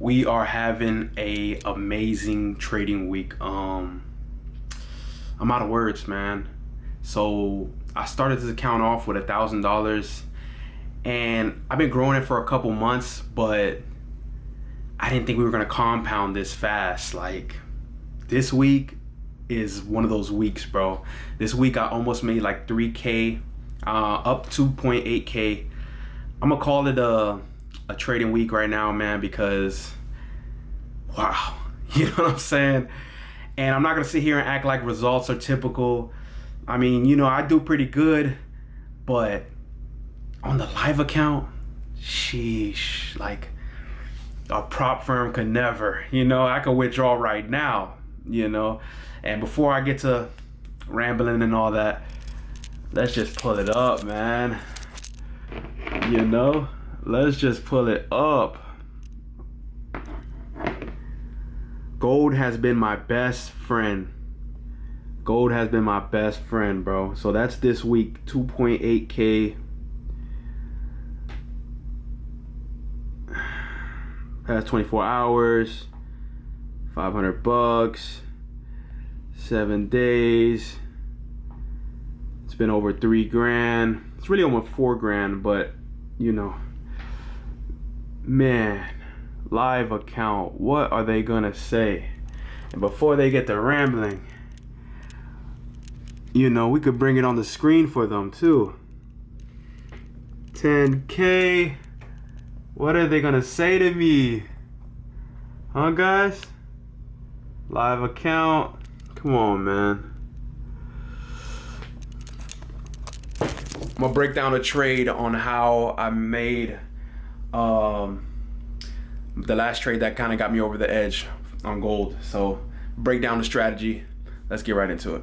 We are having a amazing trading week. I'm out of words, man. So I started this account off with $1,000, and I've been growing it for a couple months, but I didn't think we were gonna compound this fast. Like, this week is one of those weeks, bro. This week I almost made like 3K, up 2.8K. I'm gonna call it a trading week right now, man, because wow, you know what I'm saying? And I'm not gonna sit here and act like results are typical. I mean, I do pretty good, but on the live account, sheesh, like a prop firm could never, I could withdraw right now, And before I get to rambling and all that, let's just pull it up, man. Let's just pull it up. Gold has been my best friend. Gold has been my best friend, bro. So that's this week, 2.8K. Past 24 hours, $500, 7 days. It's been over 3 grand. It's really almost 4 grand, but man, live account, what are they gonna say? And before they get to rambling, we could bring it on the screen for them too. 10K. What are they gonna say to me? Huh, guys? Live account. Come on, man. I'm gonna break down a trade on how I made the last trade that kind of got me over the edge on gold. So break down the strategy. Let's get right into it.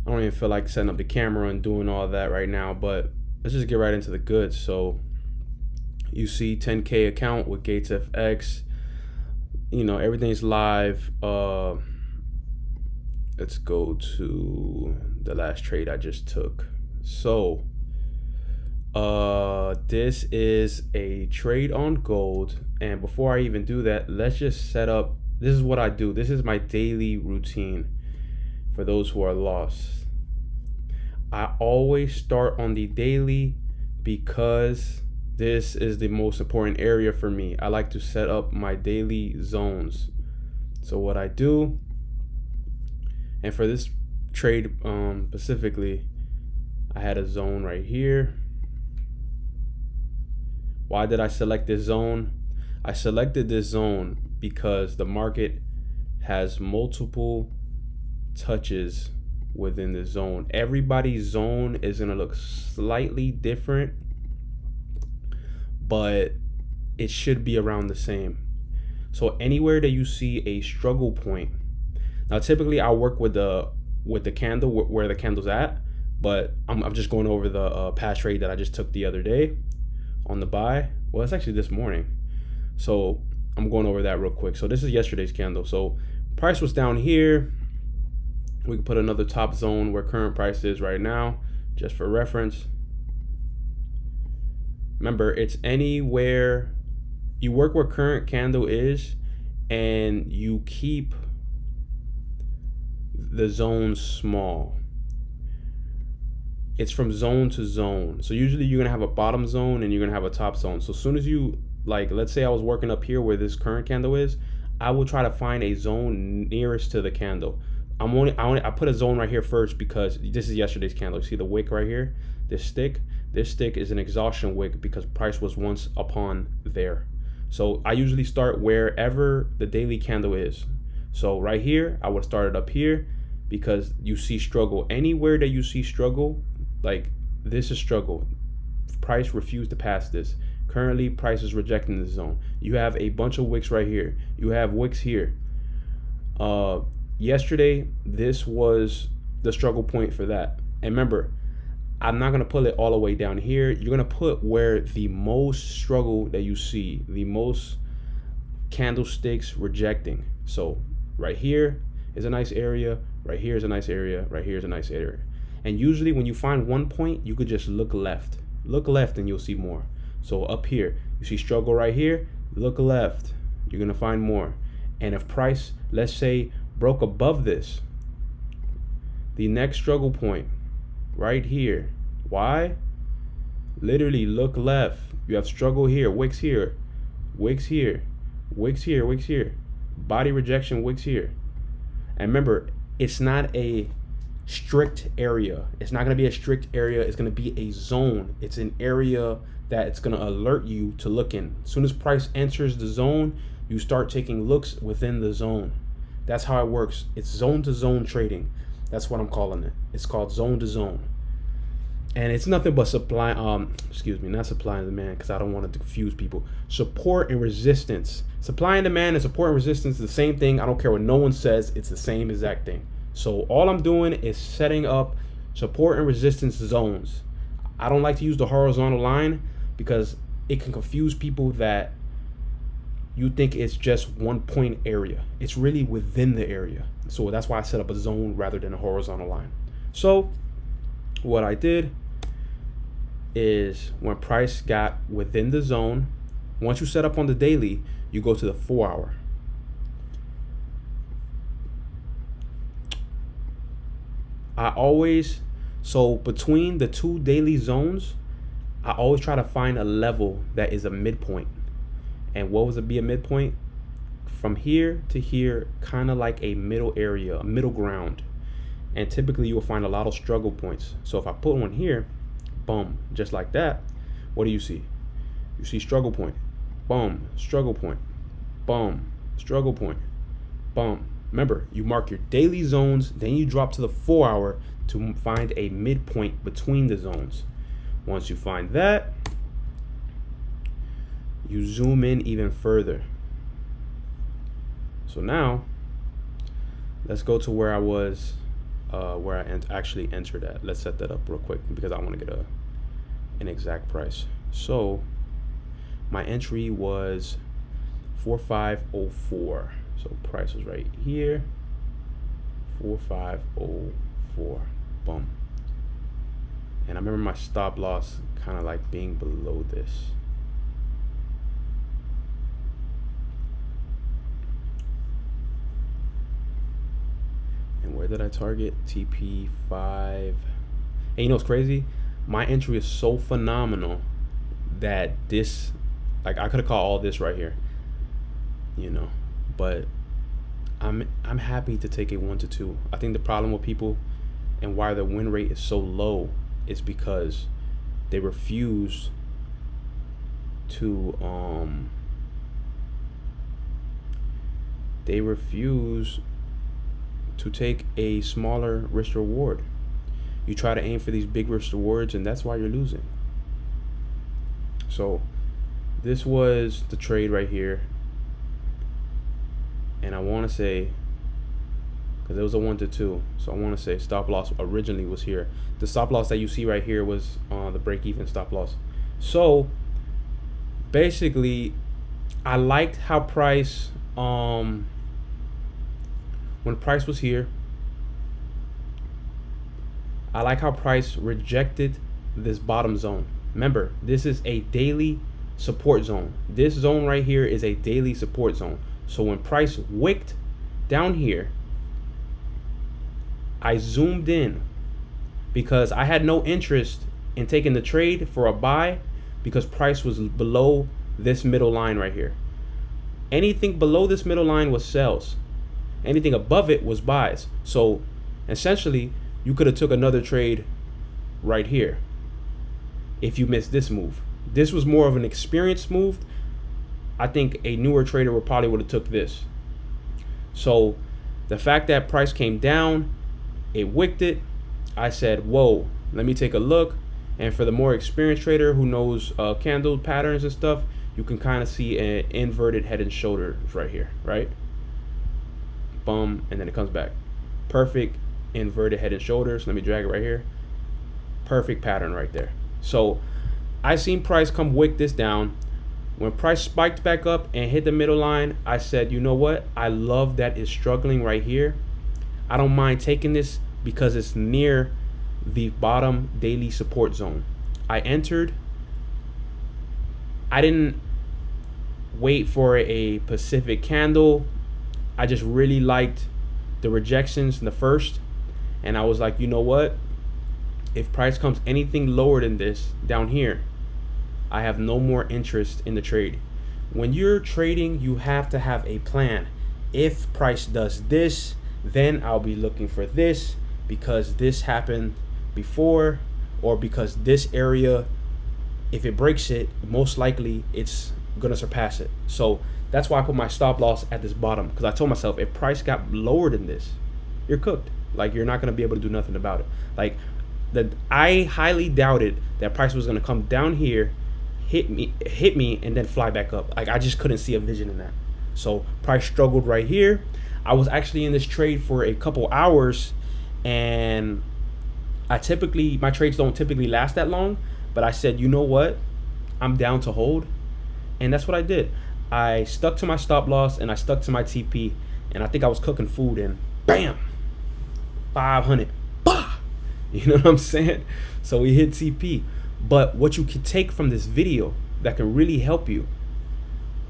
I don't even feel like setting up the camera and doing all that right now, but let's just get right into the goods. So you see 10K account with Gates FX. Everything's live. Let's go to the last trade I just took. So this is a trade on gold, and before I even do that, let's just set up. This is what I do. This is my daily routine for those who are lost. I always start on the daily because this is the most important area for me. I like to set up my daily zones. So what I do, and for this trade specifically, I had a zone right here. Why did I select this zone? I selected this zone because the market has multiple touches within the zone. Everybody's zone is gonna look slightly different, but it should be around the same. So anywhere that you see a struggle point, now typically I'll work with the candle where the candle's at, but I'm just going over the past trade that I just took the other day on the buy. Well, it's actually this morning, so I'm going over that real quick. So this is yesterday's candle. So price was down here. We can put another top zone where current price is right now, just for reference. Remember, it's anywhere you work where current candle is, and you keep the zone small. It's from zone to zone. So usually you're gonna have a bottom zone and you're gonna have a top zone. So as soon as you, like, let's say I was working up here where this current candle is, I will try to find a zone nearest to the candle. I put a zone right here first because this is yesterday's candle. You see the wick right here? This stick is an exhaustion wick because price was once upon there. So I usually start wherever the daily candle is. So right here, I would start it up here because you see struggle. Anywhere that you see struggle, like this is struggle. Price refused to pass this. Currently, price is rejecting this zone. You have a bunch of wicks right here. You have wicks here. Yesterday, this was the struggle point for that. And remember, I'm not gonna put it all the way down here. You're gonna put where the most struggle that you see, the most candlesticks rejecting. So right here is a nice area, right here is a nice area, right here is a nice area. And usually when you find one point, you could just look left and you'll see more. So up here, you see struggle right here. look left, you're gonna find more. And if price, let's say, broke above this, the next struggle point right here. Why? Literally look left. You have struggle here, wicks here, wicks here, wicks here, wicks here, body rejection, wicks here. And remember, it's not a strict area. It's not going to be a strict area. It's going to be a zone. It's an area that it's going to alert you to look in. As soon as price enters the zone, you start taking looks within the zone. That's how it works. It's zone to zone trading. That's what I'm calling it. It's called zone to zone. And it's nothing but supply, not supply and demand, because I don't want to confuse people. Support and resistance. Supply and demand and support and resistance is the same thing. I don't care what no one says. It's the same exact thing. So all I'm doing is setting up support and resistance zones. I don't like to use the horizontal line because it can confuse people that you think it's just one point area. It's really within the area. So that's why I set up a zone rather than a horizontal line. So what I did is when price got within the zone, once you set up on the daily, you go to the 4 hour. So between the two daily zones, I always try to find a level that is a midpoint. And what was to be a midpoint? From here to here, kind of like a middle area, a middle ground. And typically you will find a lot of struggle points. So if I put one here, boom, just like that, what do you see? You see struggle point, boom, struggle point, boom, struggle point, boom. Remember, you mark your daily zones, then you drop to the 4 hour to find a midpoint between the zones. Once you find that, you zoom in even further. So now, let's go to where I was, where I actually entered at. Let's set that up real quick because I want to get an exact price. So my entry was 4504. So price was right here, 4504, boom. And I remember my stop loss kind of like being below this. And where did I target? TP5. And you know what's crazy? My entry is so phenomenal that this, like I could have caught all this right here, you know, but I'm happy to take a 1 to 2. I think the problem with people and why their win rate is so low is because they refuse to take a smaller risk reward. You try to aim for these big risk rewards, and that's why you're losing. So this was the trade right here, and I want to say, because it was a 1 to 2, so I want to say stop loss originally was here. The stop loss that you see right here was the break-even stop loss. So basically, I liked how price, when price was here, I like how price rejected this bottom zone. Remember, this is a daily support zone. This zone right here is a daily support zone. So when price wicked down here, I zoomed in because I had no interest in taking the trade for a buy because price was below this middle line right here. Anything below this middle line was sells. Anything above it was buys. So essentially, you could have took another trade right here if you missed this move. This was more of an experienced move. I think a newer trader would probably would have took this. So the fact that price came down, it wicked it, I said, whoa, let me take a look. And for the more experienced trader who knows candle patterns and stuff, you can kind of see an inverted head and shoulders right here, right? Boom, and then it comes back. Perfect inverted head and shoulders. Let me drag it right here. Perfect pattern right there. So I seen price come wick this down. When price spiked back up and hit the middle line, I said, you know what? I love that it's struggling right here. I don't mind taking this because it's near the bottom daily support zone. I entered. I didn't wait for a Pacific candle. I just really liked the rejections in the first, and I was like, you know what? If price comes anything lower than this down here, I have no more interest in the trade. When you're trading, you have to have a plan. If price does this, then I'll be looking for this because this happened before, or because this area, if it breaks it, most likely it's gonna surpass it. So that's why I put my stop loss at this bottom, because I told myself if price got lower than this, you're cooked. Like, you're not gonna be able to do nothing about it. Like, I highly doubted that price was gonna come down here, hit me, and then fly back up. Like, I just couldn't see a vision in that. So price struggled right here. I was actually in this trade for a couple hours, and my trades don't typically last that long, but I said, you know what? I'm down to hold. And that's what I did. I stuck to my stop loss and I stuck to my TP, and I think I was cooking food, and bam, 500. Bah! You know what I'm saying? So we hit TP. But what you can take from this video that can really help you,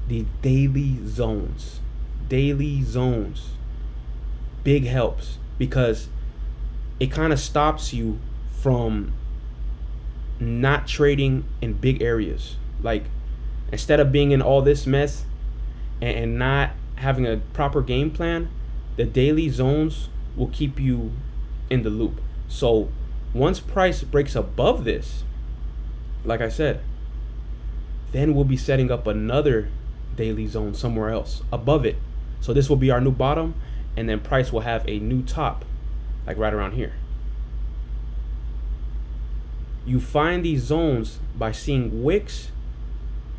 the daily zones. Daily zones. Big helps, because it kind of stops you from not trading in big areas. Like, instead of being in all this mess and not having a proper game plan, the daily zones will keep you in the loop. So once price breaks above this, like I said, then we'll be setting up another daily zone somewhere else above it. So this will be our new bottom, and then price will have a new top, like right around here. You find these zones by seeing wicks,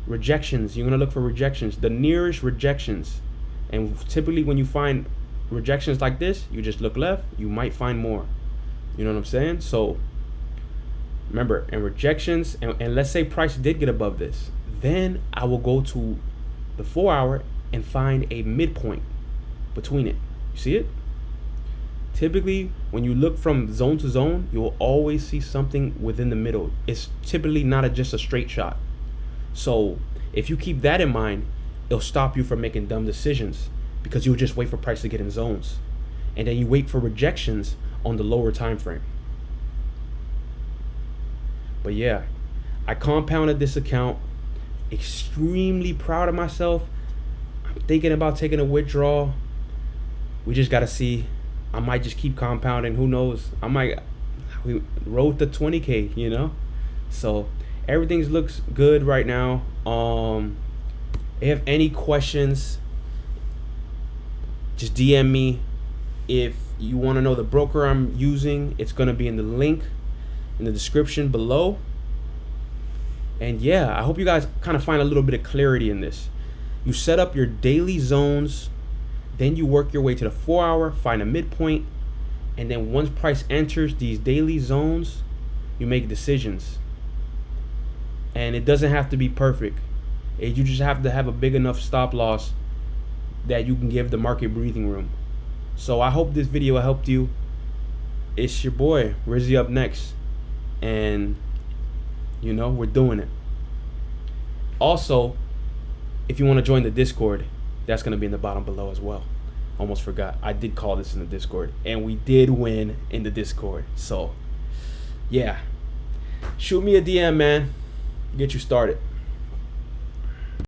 rejections. You're gonna look for rejections, the nearest rejections. And typically when you find rejections like this, you just look left, you might find more. You know what I'm saying? So remember, and rejections, and let's say price did get above this, then I will go to the 4 hour and find a midpoint between it. You see it? Typically, when you look from zone to zone, you will always see something within the middle. It's typically not just a straight shot. So if you keep that in mind, it'll stop you from making dumb decisions, because you'll just wait for price to get in zones, and then you wait for rejections on the lower time frame. But yeah, I compounded this account. Extremely proud of myself. I'm thinking about taking a withdrawal. We just gotta see. I might just keep compounding. Who knows? We rode the 20K, you know? So everything looks good right now. If you have any questions, just DM me. If you want to know the broker I'm using, it's going to be in the link in the description below. And yeah, I hope you guys kind of find a little bit of clarity in this. You set up your daily zones, then you work your way to the 4 hour, find a midpoint, and then once price enters these daily zones, you make decisions. And it doesn't have to be perfect. You just have to have a big enough stop loss that you can give the market breathing room. So I hope this video helped you. It's your boy Rizzy up next, and you know, we're doing it. Also, if you want to join the Discord, that's going to be in the bottom below as well. Almost forgot, I did call this in the Discord, and we did win in the Discord. So yeah, shoot me a DM, man, get you started.